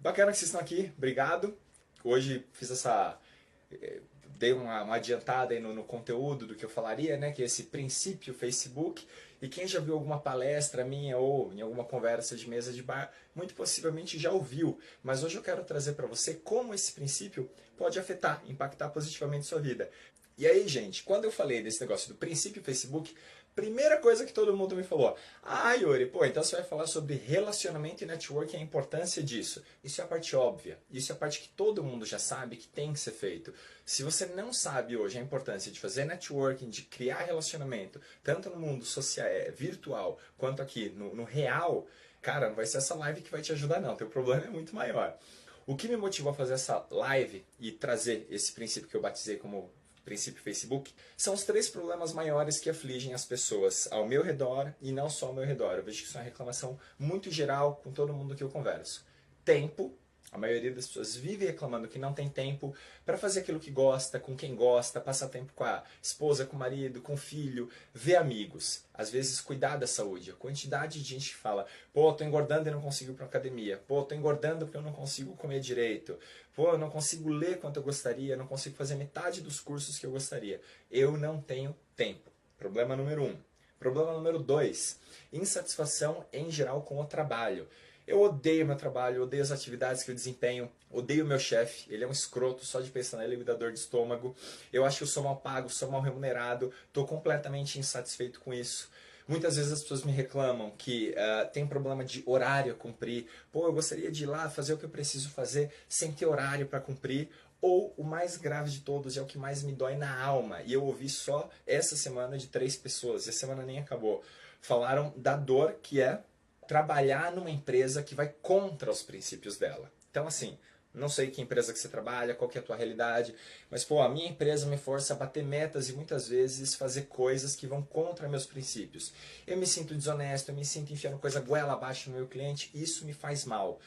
Bacana que vocês estão aqui, obrigado. Hoje fiz dei uma adiantada aí no conteúdo do que eu falaria, né? Que é esse princípio Facebook. E quem já viu alguma palestra minha ou em alguma conversa de mesa de bar, muito possivelmente já ouviu. Mas hoje eu quero trazer para você como esse princípio pode afetar, impactar positivamente sua vida. E aí, gente, quando eu falei desse negócio do princípio Facebook, primeira coisa que todo mundo me falou: ah, Yuri, pô, então você vai falar sobre relacionamento e networking e a importância disso. Isso é a parte óbvia, isso é a parte que todo mundo já sabe que tem que ser feito. Se você não sabe hoje a importância de fazer networking, de criar relacionamento, tanto no mundo social, virtual, quanto aqui no real, cara, não vai ser essa live que vai te ajudar não, teu problema é muito maior. O que me motivou a fazer essa live e trazer esse princípio que eu batizei como princípio Facebook, são os 3 problemas maiores que afligem as pessoas ao meu redor e não só ao meu redor. Eu vejo que isso é uma reclamação muito geral com todo mundo que eu converso. Tempo. A maioria das pessoas vive reclamando que não tem tempo para fazer aquilo que gosta, com quem gosta, passar tempo com a esposa, com o marido, com o filho, ver amigos. Às vezes cuidar da saúde. A quantidade de gente que fala: pô, tô engordando e não consigo ir para academia. Pô, tô engordando porque eu não consigo comer direito. Pô, eu não consigo ler quanto eu gostaria, não consigo fazer metade dos cursos que eu gostaria. Eu não tenho tempo. Problema número 1. Problema número 2. Insatisfação em geral com o trabalho. Eu odeio meu trabalho, odeio as atividades que eu desempenho, odeio meu chefe, ele é um escroto, só de pensar nele me dá dor de estômago. Eu acho que eu sou mal pago, sou mal remunerado, estou completamente insatisfeito com isso. Muitas vezes as pessoas me reclamam que tem problema de horário a cumprir. Pô, eu gostaria de ir lá fazer o que eu preciso fazer sem ter horário para cumprir. Ou o mais grave de todos, é o que mais me dói na alma. E eu ouvi só essa semana de 3 pessoas, e a semana nem acabou. Falaram da dor que é trabalhar numa empresa que vai contra os princípios dela. Então, assim, não sei que empresa que você trabalha, qual que é a tua realidade, mas, pô, a minha empresa me força a bater metas e muitas vezes fazer coisas que vão contra meus princípios. Eu me sinto desonesto, eu me sinto enfiando coisa goela abaixo no meu cliente, e isso me faz mal.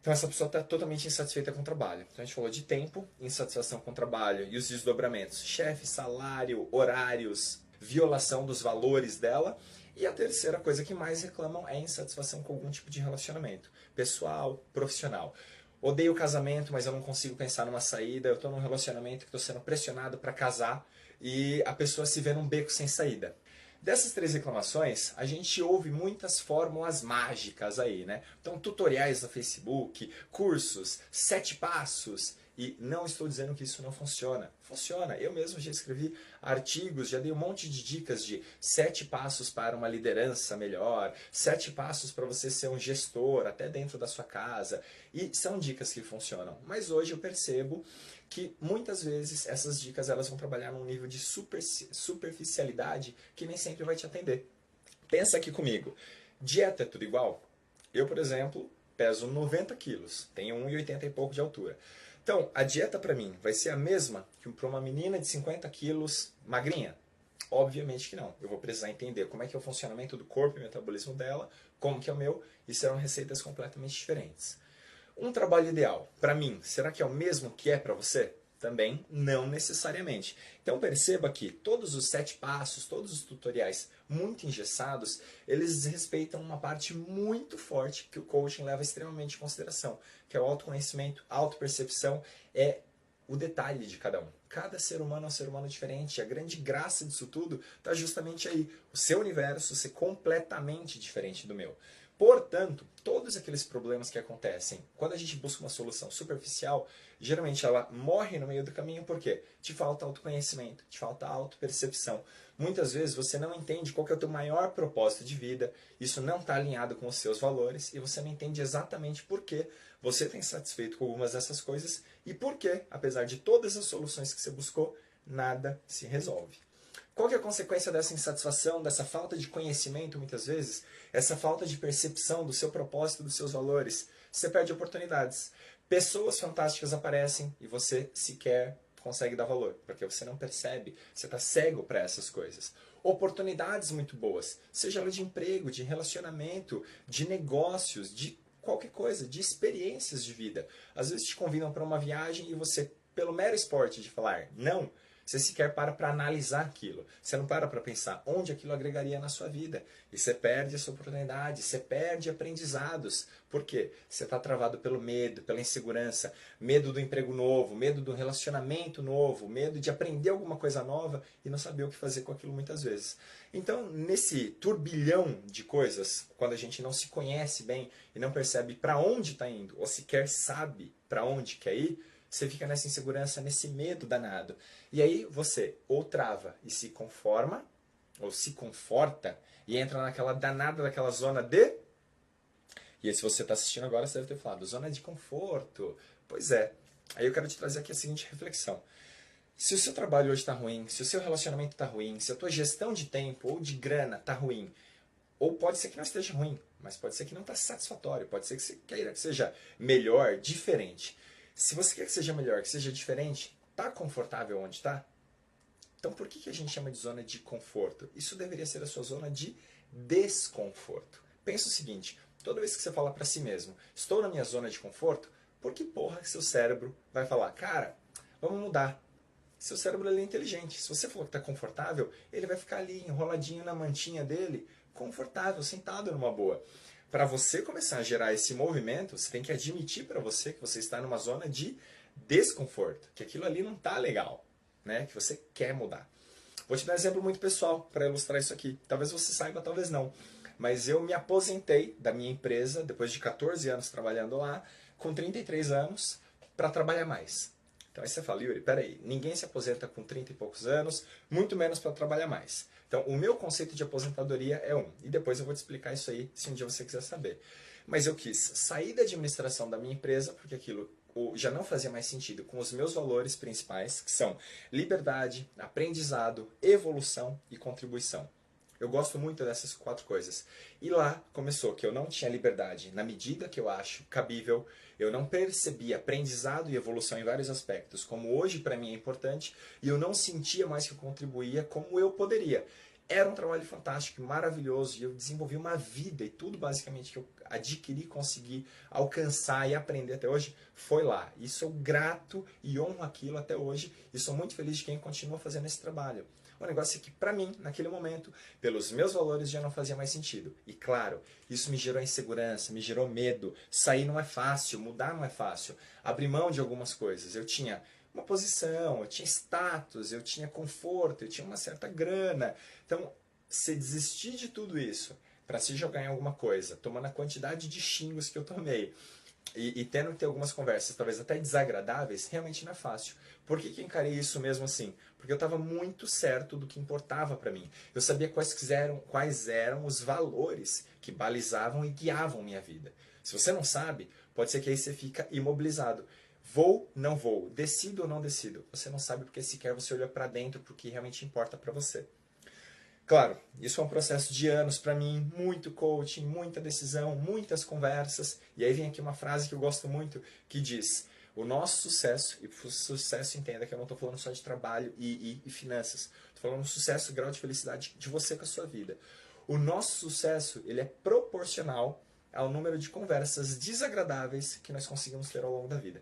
Então essa pessoa está totalmente insatisfeita com o trabalho. Então a gente falou de tempo, insatisfação com o trabalho e os desdobramentos. Chefe, salário, horários, violação dos valores dela. E a terceira coisa que mais reclamam é insatisfação com algum tipo de relacionamento. Pessoal, profissional. Odeio casamento, mas eu não consigo pensar numa saída. Eu estou num relacionamento que estou sendo pressionado para casar e a pessoa se vê num beco sem saída. Dessas 3 reclamações, a gente ouve muitas fórmulas mágicas aí, né? Então, tutoriais no Facebook, cursos, 7 passos. E não estou dizendo que isso não funciona. Funciona. Eu mesmo já escrevi artigos, já dei um monte de dicas de 7 passos para uma liderança melhor, 7 passos para você ser um gestor, até dentro da sua casa. E são dicas que funcionam. Mas hoje eu percebo que muitas vezes essas dicas elas vão trabalhar num nível de superficialidade que nem sempre vai te atender. Pensa aqui comigo. Dieta é tudo igual? Eu, por exemplo, peso 90 quilos, tenho 1,80 e pouco de altura. Então, a dieta para mim vai ser a mesma que para uma menina de 50 quilos magrinha? Obviamente que não. Eu vou precisar entender como é que é o funcionamento do corpo e o metabolismo dela, como que é o meu, e serão receitas completamente diferentes. Um trabalho ideal, para mim, será que é o mesmo que é para você? Também não necessariamente. Então perceba que todos os 7 passos, todos os tutoriais muito engessados, eles respeitam uma parte muito forte que o coaching leva extremamente em consideração, que é o autoconhecimento, autopercepção, é o detalhe de cada um. Cada ser humano é um ser humano diferente. A grande graça disso tudo está justamente aí. O seu universo ser completamente diferente do meu. Portanto, todos aqueles problemas que acontecem quando a gente busca uma solução superficial, geralmente ela morre no meio do caminho porque te falta autoconhecimento, te falta autopercepção. Muitas vezes você não entende qual que é o teu maior propósito de vida, isso não está alinhado com os seus valores e você não entende exatamente por que você está insatisfeito com algumas dessas coisas e por que, apesar de todas as soluções que você buscou, nada se resolve. Qual que é a consequência dessa insatisfação, dessa falta de conhecimento, muitas vezes? Essa falta de percepção do seu propósito, dos seus valores. Você perde oportunidades. Pessoas fantásticas aparecem e você sequer consegue dar valor, porque você não percebe, você está cego para essas coisas. Oportunidades muito boas, seja ela de emprego, de relacionamento, de negócios, de qualquer coisa, de experiências de vida. Às vezes te convidam para uma viagem e você, pelo mero esporte de falar não, Você sequer para analisar aquilo. Você não para pensar onde aquilo agregaria na sua vida. E você perde essa oportunidade, você perde aprendizados. Por quê? Você está travado pelo medo, pela insegurança, medo do emprego novo, medo do relacionamento novo, medo de aprender alguma coisa nova e não saber o que fazer com aquilo muitas vezes. Então, nesse turbilhão de coisas, quando a gente não se conhece bem e não percebe para onde está indo, ou sequer sabe para onde quer ir, você fica nessa insegurança, nesse medo danado. E aí você ou trava e se conforma, ou se conforta, e entra naquela danada daquela zona de... E aí, se você está assistindo agora, você deve ter falado, zona de conforto. Pois é. Aí eu quero te trazer aqui a seguinte reflexão. Se o seu trabalho hoje está ruim, se o seu relacionamento está ruim, se a tua gestão de tempo ou de grana está ruim, ou pode ser que não esteja ruim, mas pode ser que não está satisfatório, pode ser que você queira que seja melhor, diferente. Se você quer que seja melhor, que seja diferente, está confortável onde está? Então por que a gente chama de zona de conforto? Isso deveria ser a sua zona de desconforto. Pensa o seguinte, toda vez que você fala para si mesmo, estou na minha zona de conforto, por que porra que seu cérebro vai falar, cara, vamos mudar? Seu cérebro ele é inteligente. Se você falou que está confortável, ele vai ficar ali enroladinho na mantinha dele, confortável, sentado numa boa. Para você começar a gerar esse movimento, você tem que admitir para você que você está numa zona de desconforto, que aquilo ali não está legal, né? Que você quer mudar. Vou te dar um exemplo muito pessoal para ilustrar isso aqui. Talvez você saiba, talvez não. Mas eu me aposentei da minha empresa, depois de 14 anos trabalhando lá, com 33 anos, para trabalhar mais. Então aí você fala, Yuri, peraí, ninguém se aposenta com 30 e poucos anos, muito menos para trabalhar mais. Então o meu conceito de aposentadoria é e depois eu vou te explicar isso aí se um dia você quiser saber. Mas eu quis sair da administração da minha empresa, porque aquilo já não fazia mais sentido com os meus valores principais, que são liberdade, aprendizado, evolução e contribuição. Eu gosto muito dessas 4 coisas. E lá começou que eu não tinha liberdade na medida que eu acho cabível, eu não percebia aprendizado e evolução em vários aspectos, como hoje para mim é importante, e eu não sentia mais que eu contribuía como eu poderia. Era um trabalho fantástico, maravilhoso, e eu desenvolvi uma vida, e tudo basicamente que eu adquiri, consegui alcançar e aprender até hoje, foi lá. E sou grato e honro aquilo até hoje, e sou muito feliz de quem continua fazendo esse trabalho. O negócio é que, para mim, naquele momento, pelos meus valores, já não fazia mais sentido. E claro, isso me gerou insegurança, me gerou medo. Sair não é fácil, mudar não é fácil. Abrir mão de algumas coisas. Eu tinha uma posição, eu tinha status, eu tinha conforto, eu tinha uma certa grana. Então, se desistir de tudo isso para se jogar em alguma coisa, tomando a quantidade de xingos que eu tomei, e tendo que ter algumas conversas, talvez até desagradáveis, realmente não é fácil. Por que encarei isso mesmo assim? Porque eu estava muito certo do que importava para mim. Eu sabia quais eram os valores que balizavam e guiavam minha vida. Se você não sabe, pode ser que aí você fica imobilizado. Vou, não vou, decido ou não decido. Você não sabe porque sequer você olha para dentro para o que realmente importa para você. Claro, isso é um processo de anos para mim, muito coaching, muita decisão, muitas conversas. E aí vem aqui uma frase que eu gosto muito, que diz, o nosso sucesso, e por sucesso entenda que eu não estou falando só de trabalho e finanças, estou falando do sucesso, grau de felicidade de você com a sua vida. O nosso sucesso, ele é proporcional ao número de conversas desagradáveis que nós conseguimos ter ao longo da vida.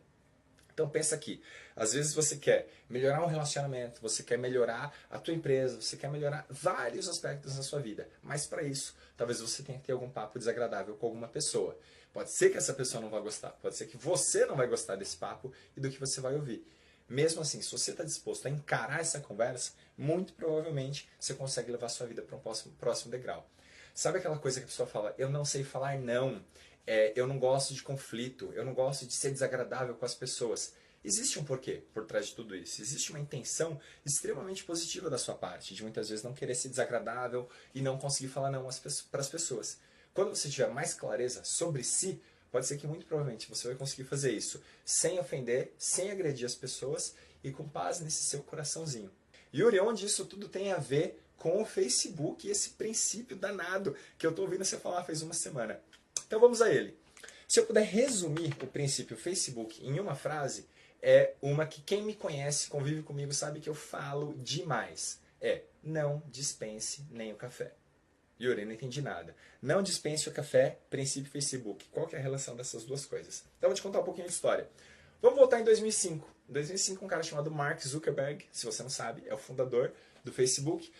Então pensa aqui, às vezes você quer melhorar um relacionamento, você quer melhorar a tua empresa, você quer melhorar vários aspectos da sua vida, mas para isso, talvez você tenha que ter algum papo desagradável com alguma pessoa. Pode ser que essa pessoa não vai gostar, pode ser que você não vai gostar desse papo e do que você vai ouvir. Mesmo assim, se você está disposto a encarar essa conversa, muito provavelmente você consegue levar a sua vida para um próximo degrau. Sabe aquela coisa que a pessoa fala, eu não sei falar não, eu não gosto de conflito, eu não gosto de ser desagradável com as pessoas. Existe um porquê por trás de tudo isso. Existe uma intenção extremamente positiva da sua parte, de muitas vezes não querer ser desagradável e não conseguir falar não para as pessoas. Quando você tiver mais clareza sobre si, pode ser que muito provavelmente você vai conseguir fazer isso sem ofender, sem agredir as pessoas e com paz nesse seu coraçãozinho. Yuri, onde isso tudo tem a ver com o Facebook e esse princípio danado que eu estou ouvindo você falar faz uma semana? Então vamos a ele. Se eu puder resumir o princípio Facebook em uma frase, é uma que quem me conhece, convive comigo, sabe que eu falo demais. Não dispense nem o café. Yuri, não entendi nada. Não dispense o café, princípio Facebook. Qual que é a relação dessas duas coisas? Então vou te contar um pouquinho de história. Vamos voltar em 2005. Em 2005, um cara chamado Mark Zuckerberg, se você não sabe, é o fundador do Facebook,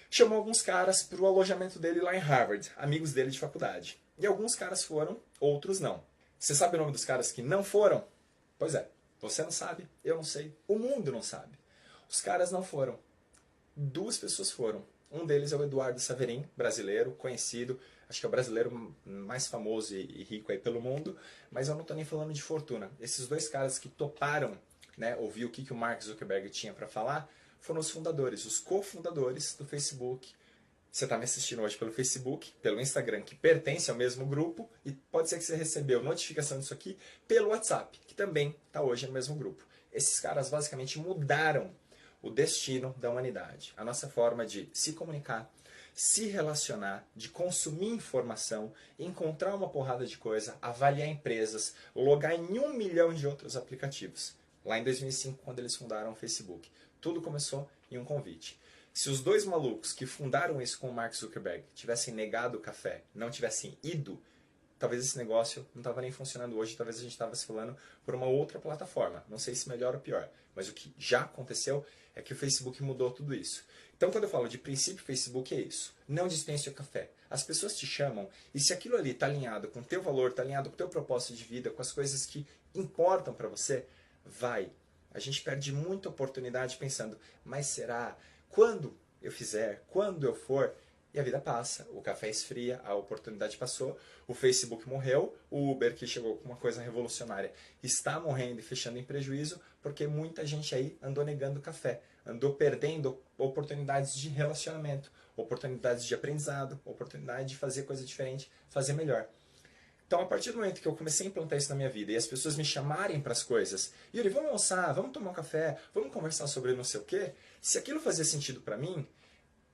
chamou alguns caras para o alojamento dele lá em Harvard, amigos dele de faculdade. E alguns caras foram, outros não. Você sabe o nome dos caras que não foram? Pois é, você não sabe, eu não sei, o mundo não sabe. Os caras não foram. Duas pessoas foram. Um deles é o Eduardo Saverin, brasileiro, conhecido, acho que é o brasileiro mais famoso e rico aí pelo mundo, mas eu não estou nem falando de fortuna. Esses dois caras que toparam, né, ouvir o que o Mark Zuckerberg tinha para falar, foram os fundadores, os cofundadores do Facebook. Você está me assistindo hoje pelo Facebook, pelo Instagram, que pertence ao mesmo grupo, e pode ser que você recebeu notificação disso aqui pelo WhatsApp, que também está hoje no mesmo grupo. Esses caras basicamente mudaram o destino da humanidade, a nossa forma de se comunicar, se relacionar, de consumir informação, encontrar uma porrada de coisa, avaliar empresas, logar em 1 milhão de outros aplicativos. Lá em 2005, quando eles fundaram o Facebook. Tudo começou em um convite. Se os dois malucos que fundaram isso com o Mark Zuckerberg tivessem negado o café, não tivessem ido, talvez esse negócio não estava nem funcionando hoje, talvez a gente estava se falando por uma outra plataforma. Não sei se melhor ou pior, mas o que já aconteceu é que o Facebook mudou tudo isso. Então, quando eu falo de princípio Facebook, é isso. Não dispense o café. As pessoas te chamam e se aquilo ali está alinhado com o teu valor, está alinhado com o teu propósito de vida, com as coisas que importam para você, vai. A gente perde muita oportunidade pensando, mas será? Quando eu fizer? Quando eu for? E a vida passa, o café esfria, a oportunidade passou, o Facebook morreu, o Uber, que chegou com uma coisa revolucionária, está morrendo e fechando em prejuízo, porque muita gente aí andou negando o café, andou perdendo oportunidades de relacionamento, oportunidades de aprendizado, oportunidade de fazer coisa diferente, fazer melhor. Então, a partir do momento que eu comecei a implantar isso na minha vida e as pessoas me chamarem para as coisas, Yuri, vamos almoçar, vamos tomar um café, vamos conversar sobre não sei o quê, se aquilo fazia sentido para mim,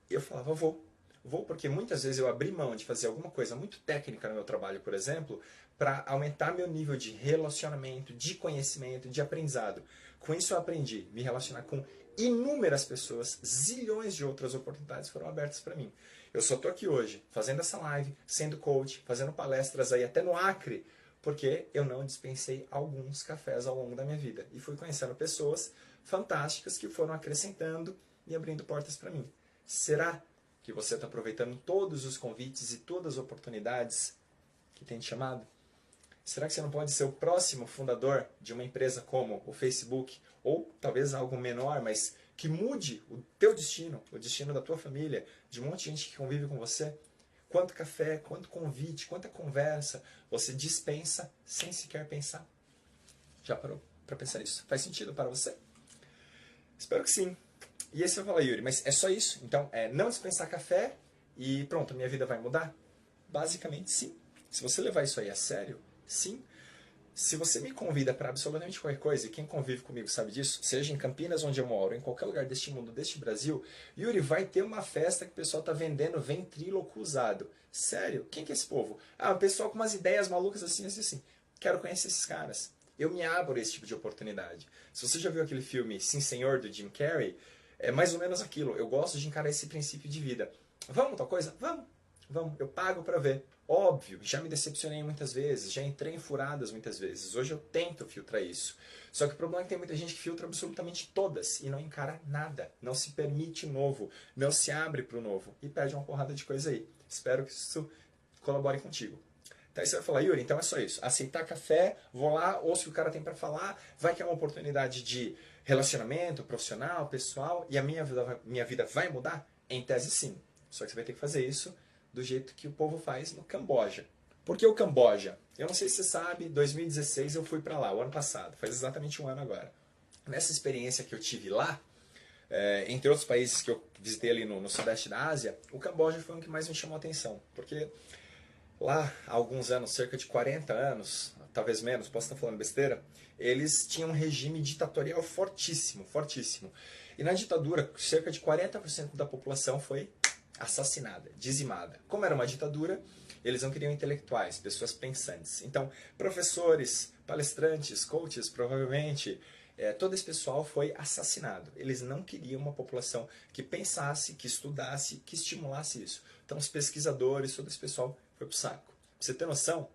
eu falava, vou. Vou porque muitas vezes eu abri mão de fazer alguma coisa muito técnica no meu trabalho, por exemplo, para aumentar meu nível de relacionamento, de conhecimento, de aprendizado. Com isso eu aprendi a me relacionar com inúmeras pessoas, zilhões de outras oportunidades foram abertas para mim. Eu só estou aqui hoje, fazendo essa live, sendo coach, fazendo palestras aí até no Acre, porque eu não dispensei alguns cafés ao longo da minha vida. E fui conhecendo pessoas fantásticas que foram acrescentando e abrindo portas para mim. Será que você está aproveitando todos os convites e todas as oportunidades que tem te chamado? Será que você não pode ser o próximo fundador de uma empresa como o Facebook? Ou talvez algo menor, mas que mude o teu destino, o destino da tua família, de um monte de gente que convive com você? Quanto café, quanto convite, quanta conversa você dispensa sem sequer pensar? Já parou para pensar nisso? Faz sentido para você? Espero que sim. E aí você fala, Yuri, mas é só isso? Então, não dispensar café e pronto, a minha vida vai mudar? Basicamente, sim. Se você levar isso aí a sério, sim. Se você me convida para absolutamente qualquer coisa, e quem convive comigo sabe disso, seja em Campinas, onde eu moro, em qualquer lugar deste mundo, deste Brasil, Yuri, vai ter uma festa que o pessoal está vendendo ventríloco usado. Sério? Quem que é esse povo? Ah, o pessoal com umas ideias malucas assim, assim, assim. Quero conhecer esses caras. Eu me abro a esse tipo de oportunidade. Se você já viu aquele filme Sim Senhor, do Jim Carrey, é mais ou menos aquilo. Eu gosto de encarar esse princípio de vida. Vamos, tal coisa? Vamos. Vamos. Eu pago para ver. Óbvio, já me decepcionei muitas vezes, já entrei em furadas muitas vezes. Hoje eu tento filtrar isso. Só que o problema é que tem muita gente que filtra absolutamente todas e não encara nada. Não se permite novo. Não se abre para o novo. E perde uma porrada de coisa aí. Espero que isso colabore contigo. Então aí você vai falar, Yuri, então é só isso. Aceitar café, vou lá, ouço o que o cara tem para falar, vai que é uma oportunidade de relacionamento profissional, pessoal, e a minha vida vai mudar? Em tese, sim. Só que você vai ter que fazer isso do jeito que o povo faz no Camboja. Por que o Camboja? Eu não sei se você sabe, 2016 eu fui para lá, o ano passado, faz exatamente um ano agora. Nessa experiência que eu tive lá, entre outros países que eu visitei ali no sudeste da Ásia, o Camboja foi um que mais me chamou a atenção, porque lá, há alguns anos, cerca de 40 anos, talvez menos, posso estar falando besteira, eles tinham um regime ditatorial fortíssimo, fortíssimo. E na ditadura, cerca de 40% da população foi assassinada, dizimada. Como era uma ditadura, eles não queriam intelectuais, pessoas pensantes. Então, professores, palestrantes, coaches, provavelmente, todo esse pessoal foi assassinado. Eles não queriam uma população que pensasse, que estudasse, que estimulasse isso. Então, os pesquisadores, todo esse pessoal foi pro saco. Pra você ter noção,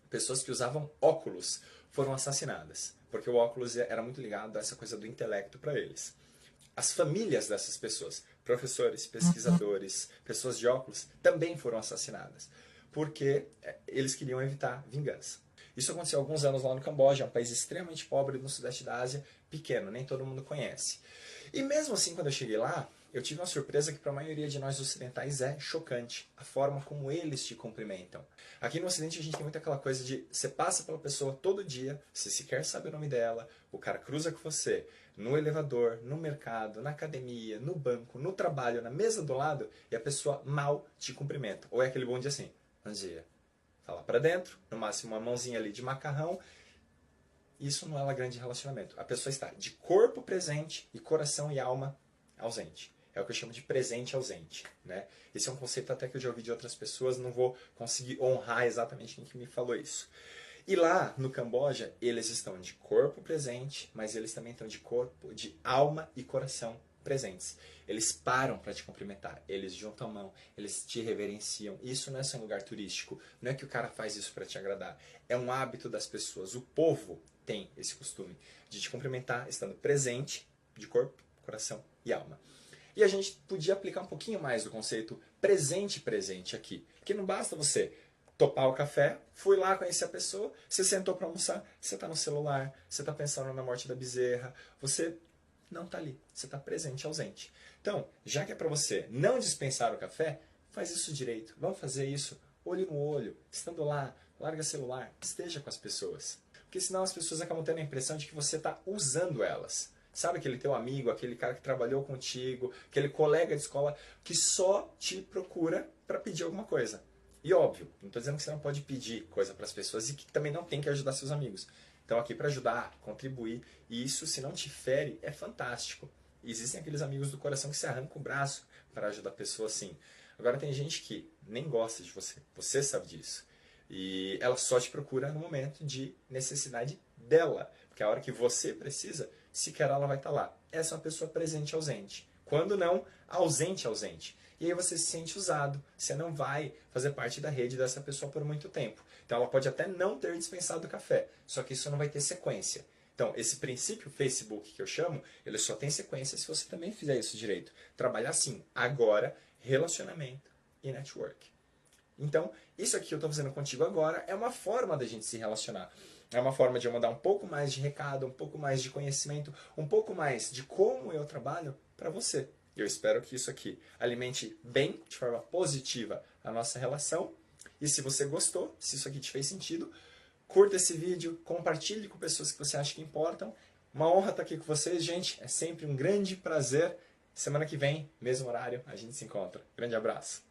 pessoas que usavam óculos foram assassinadas. porque o óculos era muito ligado a essa coisa do intelecto para eles. As famílias dessas pessoas, professores, pesquisadores, pessoas de óculos, também foram assassinadas, porque eles queriam evitar vingança. Isso aconteceu há alguns anos lá no Camboja, um país extremamente pobre no sudeste da Ásia, pequeno, nem todo mundo conhece. E mesmo assim, quando eu cheguei lá, eu tive uma surpresa que para a maioria de nós ocidentais é chocante, a forma como eles te cumprimentam. Aqui no Ocidente a gente tem muito aquela coisa de você passa pela pessoa todo dia, você sequer sabe o nome dela, o cara cruza com você no elevador, no mercado, na academia, no banco, no trabalho, na mesa do lado, e a pessoa mal te cumprimenta. Ou é aquele bom dia assim, bom dia. Tá lá pra dentro, no máximo uma mãozinha ali de macarrão. Isso não é um grande relacionamento. A pessoa está de corpo presente e coração e alma ausente. É o que eu chamo de presente ausente, né? Esse é um conceito até que eu já ouvi de outras pessoas, não vou conseguir honrar exatamente quem que me falou isso. E lá no Camboja, eles estão de corpo presente, mas eles também estão de corpo, de alma e coração presentes. Eles param para te cumprimentar, eles juntam a mão, eles te reverenciam. Isso não é só um lugar turístico, não é que o cara faz isso para te agradar. É um hábito das pessoas. O povo tem esse costume de te cumprimentar estando presente, de corpo, coração e alma. E a gente podia aplicar um pouquinho mais do conceito presente aqui. Que não basta você topar o café, fui lá conhecer a pessoa, você sentou para almoçar, você está no celular, você está pensando na morte da bezerra, você não está ali, você está presente, ausente. Então, já que é para você não dispensar o café, faz isso direito. Vamos fazer isso olho no olho, estando lá, larga celular, esteja com as pessoas. Porque senão as pessoas acabam tendo a impressão de que você está usando elas. Sabe aquele teu amigo, aquele cara que trabalhou contigo, aquele colega de escola que só te procura para pedir alguma coisa. E óbvio, não estou dizendo que você não pode pedir coisa para as pessoas e que também não tem que ajudar seus amigos. Então aqui para ajudar, contribuir, e isso se não te fere é fantástico. E existem aqueles amigos do coração que se arrancam o braço para ajudar a pessoa assim. Agora tem gente que nem gosta de você sabe disso. E ela só te procura no momento de necessidade dela. Porque a hora que você precisa, sequer ela vai estar lá. Essa é uma pessoa presente ausente. Quando não, ausente. E aí você se sente usado. Você não vai fazer parte da rede dessa pessoa por muito tempo. Então ela pode até não ter dispensado o café, só que isso não vai ter sequência. Então, esse princípio Facebook que eu chamo, ele só tem sequência se você também fizer isso direito. Trabalhar assim, agora, relacionamento e network. Então, isso aqui que eu estou fazendo contigo agora é uma forma da gente se relacionar. É uma forma de eu mandar um pouco mais de recado, um pouco mais de conhecimento, um pouco mais de como eu trabalho para você. Eu espero que isso aqui alimente bem, de forma positiva, a nossa relação. E se você gostou, se isso aqui te fez sentido, curta esse vídeo, compartilhe com pessoas que você acha que importam. Uma honra estar aqui com vocês, gente. É sempre um grande prazer. Semana que vem, mesmo horário, a gente se encontra. Grande abraço.